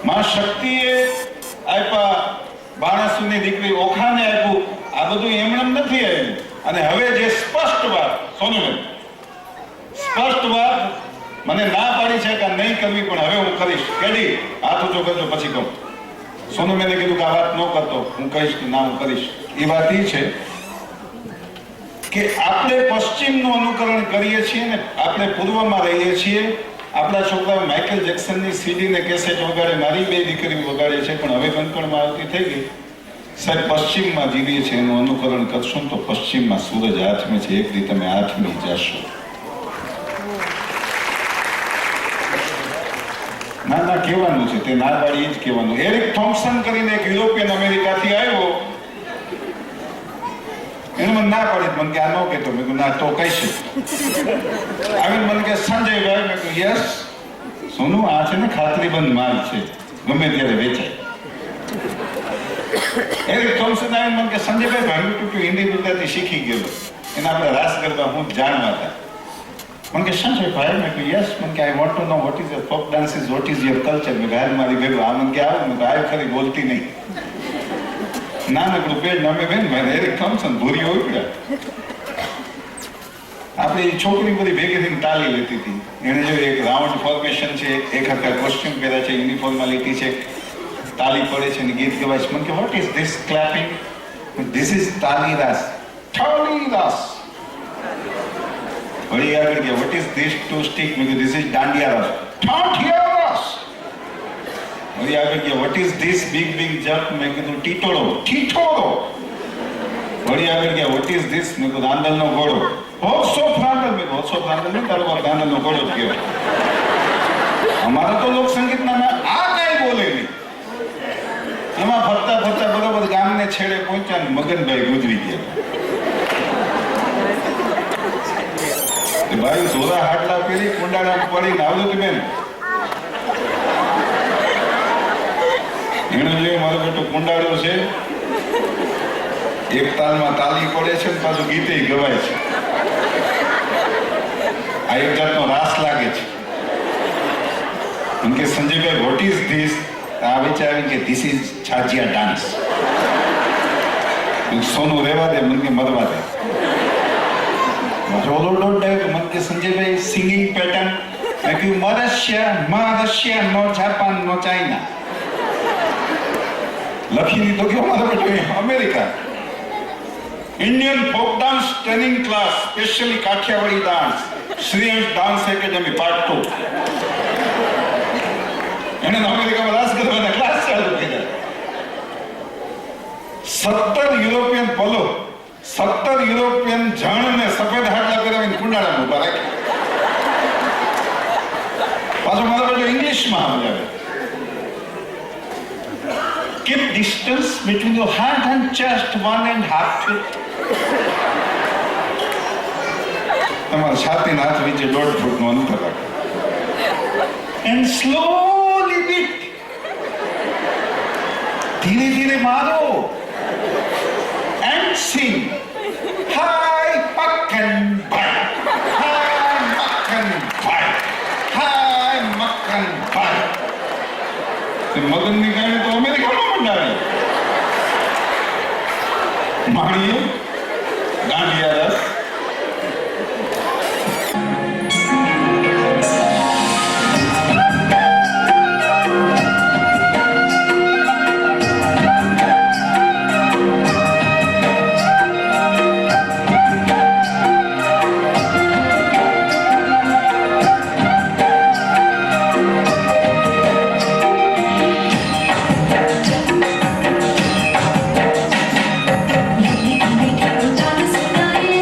માં શક્તિએ આપ્યા, બાણાસુરની દીકરી ઓખાને આપ્યું. આ બધું એમણે નથી આવ્યું. અને હવે જે સ્પષ્ટ વાત સોનુબેન, સ્પષ્ટ વાત મને ના પાડી છે કે નહીં કરવી પણ હવે હું કરીશ. કેડી હાથ ઊંચો કરજો પછી કહું. સોનુબેને કીધું કે આ વાત ન કરતો, હું કહીશ કે ના હું કરીશ. એ વાત એ છે કે આપણે પશ્ચિમનું અનુકરણ કરીએ છીએ ને આપણે પૂર્વમાં રહીએ છીએ. આપણા છોકરાઓ માઇકલ જેક્સનની સીડી ને કેસેટ વગાડે, મારી 2 દીકરીઓ વગાડે છે પણ હવે કંકણમાં આવતી થઈ ગઈ. સાહેબ પશ્ચિમમાં જીવીએ છીએ એનું અનુકરણ કરશો તો પશ્ચિમમાં સૂરજ હાથમાં છે, એક દી તમે હાથમી જશો. ના ના કહેવાનું છે, તે ના પાડી એ જ કહેવાનું. એરિક થોમ્પસન કરીને એક યુરોપિયન અમેરિકાથી આવ્યો, એને મને ના પાડી. મને કે આ ન કહેતો. મેં કહ્યું ના તો કહીશ. આવીને મને કે સંજયભાઈ. મેં કહ્યું યસ સોનું, આ છે ને ખાતરીબંધ માલ છે, ગમે ત્યારે વેચાય. એરિક થોમ્પસન આવીને મને કે સંજયભાઈ ભાંગી તૂટ્યું હિન્દી ગુજરાતી શીખી ગયેલો, એને આપણે રાસ ગરબા હું જાણવા હતા. મને કે સંજયભાઈ. મેં કહ્યું યસ. મને કે I want to know what is your folk dances, what is your culture. મેં કહ્યું મારી ભેગું આ. મને કે આવે. મેં કહ્યું આ ખરી બોલતી નહીં. નાનકડું પેટ અમે બેન ભાઈ એરિક થોમ્પસન ભૂરી ઉકળ્યા. આપણી છોકરી બધી ભેગી થઈને તાલી લેતી હતી. એને જો એક રાઉન્ડ ફોર્મેશન છે, એક હરખા કોસ્ટ્યુમ પહેર્યા છે, યુનિફોર્માલિટી છે, તાલી પડે છે ને ગીત ગવાય છે. મને કે what is this clapping? This is Tali Raas. Tali Raas. વળી આગળ ગયા what is this two stick? મેં કીધું ધીસ ઇઝ દાંડિયા રાસ. દાંડિયા રાસ. વળી આગળ ગયા what is this big big jump? મેં કીધું ટીટોળો. ટીટોળો. વળી આગળ ગયા વોટ ઇઝ ધીસ? મેં કીધું આંદલનો ઘોડો. હોસો ફ્રાંડલ. મેં હોસો ફ્રાંડલ ને તારો રાંદલનો ઘોડો કહેવાય. અમારા તો લોક સંગીતના મગનભાઈ ગુજરી ગયા. એ ભાઈ સોરા હાટલા પહેરી કુંડાળા પડીને આવજો તમે. એને જોયું મારો બેટો કુંડાળો છે, એક તાલમાં તાલી પડે છે ને પાછું ગીતે ગવાય છે. આ એક જાતનો રાસ લાગે છે. કે સંજયભાઈ વોટ ઇઝ ધીસ? આ વિચારી કે ધીસ ઇઝ છાજિયા ડાન્સ. સોનું રહેવા દે, મને કે મરવા દે. રોલો ડોટ ડે મને કે સંજયભાઈ સિંગિંગ પેટર્ન. મેં કહ્યું રશિયા નો જાપાન નો ચાઇના. લખી દીધો કે મારા બેટો America. Indian folk dance training class, specially Kathiyawadi dance, Shriyansh dance academy part 2. એને અમેરિકામાં રાસ કરવાના ક્લાસ ચાલુ કર્યા. 17 યુરોપિયન પલો, 17 યુરોપિયન જણને સફેદ હાટલા પહેરાવીને કુંડાળામાં ઉભા રાખ્યા. પાછો મારો બેટો ઇંગ્લિશમાં સમજાવે. Keep distance between your hand and chest 1.5 feet. તમારા છાતીના હાથ વચ્ચે 1.5 ફૂટનું અંતર રાખો. And slowly beat. ધીરે ધીરે મારો. And sing. Hi Makkan Bhai. Hi Makkan Bhai. Hi Makkan Bhai. મગનની ગાડી તો અમેરિકામાં મંડાવી. માણીએ ગાંઠિયા રસ.
Thank you.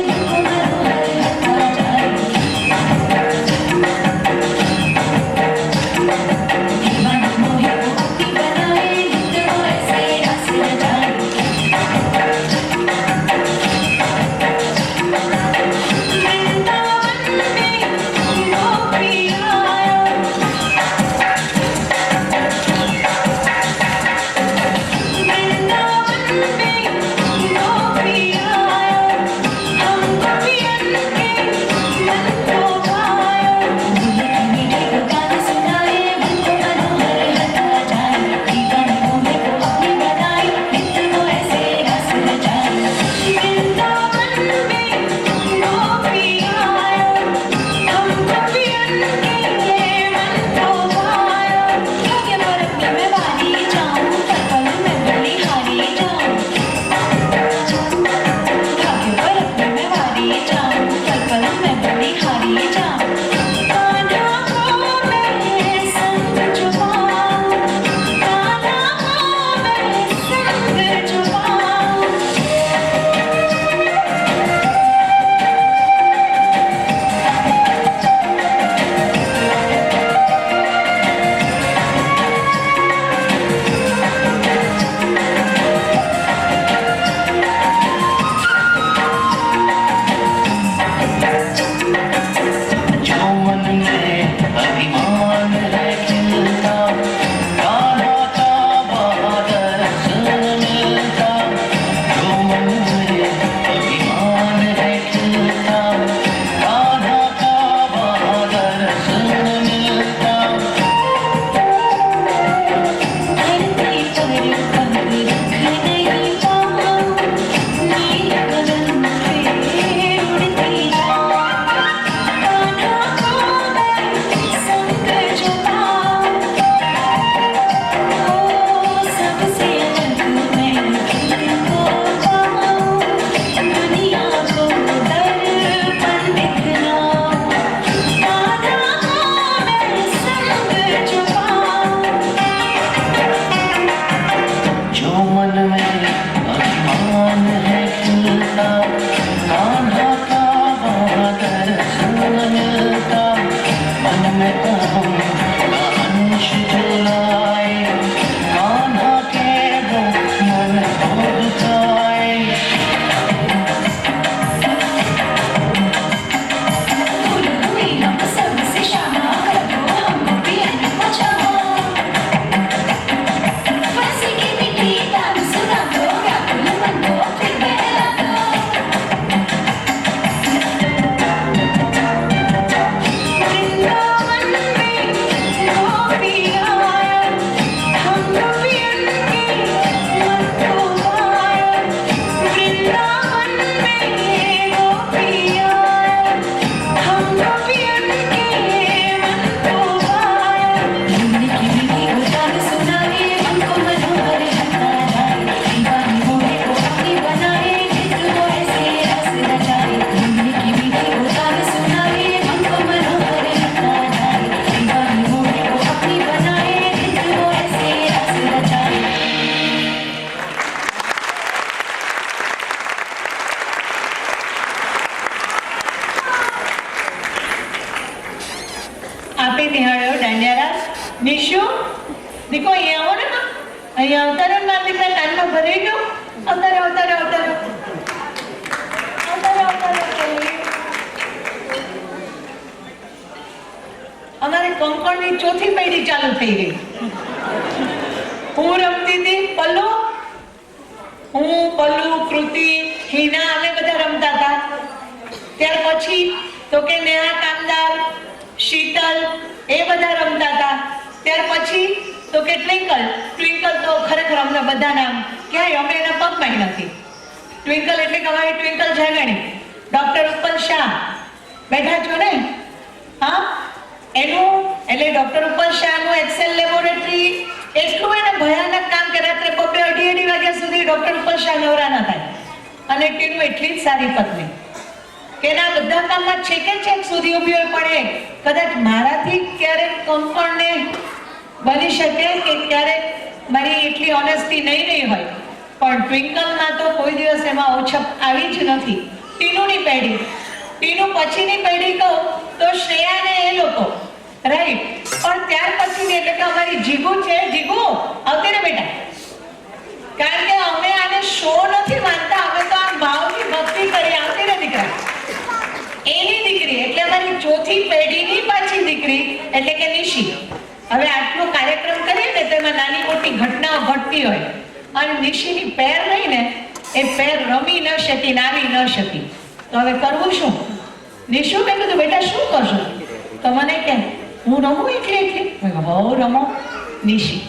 અહીંયા આવો ને માં. અહીંયા આવતા રહો મારા દીકરા, કાનમાં ભરાઈ ગયો. આવતા રહો, આવતા રહો, આવતા રહો. આવતા રહો, આવતા રહો. અમારે કંકણની ચોથી પેઢી ચાલુ થઈ ગઈ. હું રમતી હતી પલ્લુ, કૃતિ, હિના, અમે બધા રમતા હતા. ત્યાર પછી તો કે નેહા કામદાર, શીતલ, એ બધા રમતા હતા. ત્યાર પછી તો કે ટ્વિંકલ તો ખરેખર અમને બધા નામ ક્યાંય અમે એના પગમાં નથી. ટ્વિંકલ એટલે કે અમારી ટ્વિંકલ જાગણી. ડોક્ટર ઉત્પલ શાહ બેઠા છો ને? હા, એનું એટલે ડોક્ટર ઉત્પલ શાહનું એક્સેલ લેબોરેટરી એટલું એને ભયાનક કામ કે રાત્રે 2-2 વાગ્યા સુધી ડોક્ટર ઉત્પલ શાહ નવરા ન થાય. અને ટીનું એટલી જ સારી પત્ની કે એના બધા કામમાં છેકે છેક સુધી ઊભી હોય. પણ એ કદાચ મારાથી ક્યારેક કંકણને બની શકે કે ક્યારેક મારી એટલી ઓનેસ્ટી નહીં હોય, પણ ટ્વિંકલમાં તો કોઈ દિવસ એમાં ઓછપ આવી જ નથી. ટીનુની પેઢી, ટીનું પછીની પેઢી કહું તો શ્રેયા ને એ લોકો, રાઈટ. પણ ત્યાર પછીની એટલે કે અમારી જીગુ છે. જીગુ આવતી ને બેટા, કારણ કે અમે આને શો નથી માનતા, અમે તો આ ભાવની ભક્તિ કરી. આવતી ને દીકરા, એની દીકરી એટલે અમારી ચોથી પેઢીની પાછી દીકરી એટલે કે નિશી. હવે આટલો કાર્યક્રમ કરીએ ને તેમાં નાની મોટી ઘટનાઓ ઘટતી હોય, અને નિશીની પેર નહીં ને, એ પેર રમી ન શકી, નાવી ન શકી. તો હવે કરવું શું? નિશુ મેં કીધું બેટા શું કરશો? તો મને કે હું રમું એકલી. હો રમો નિશી.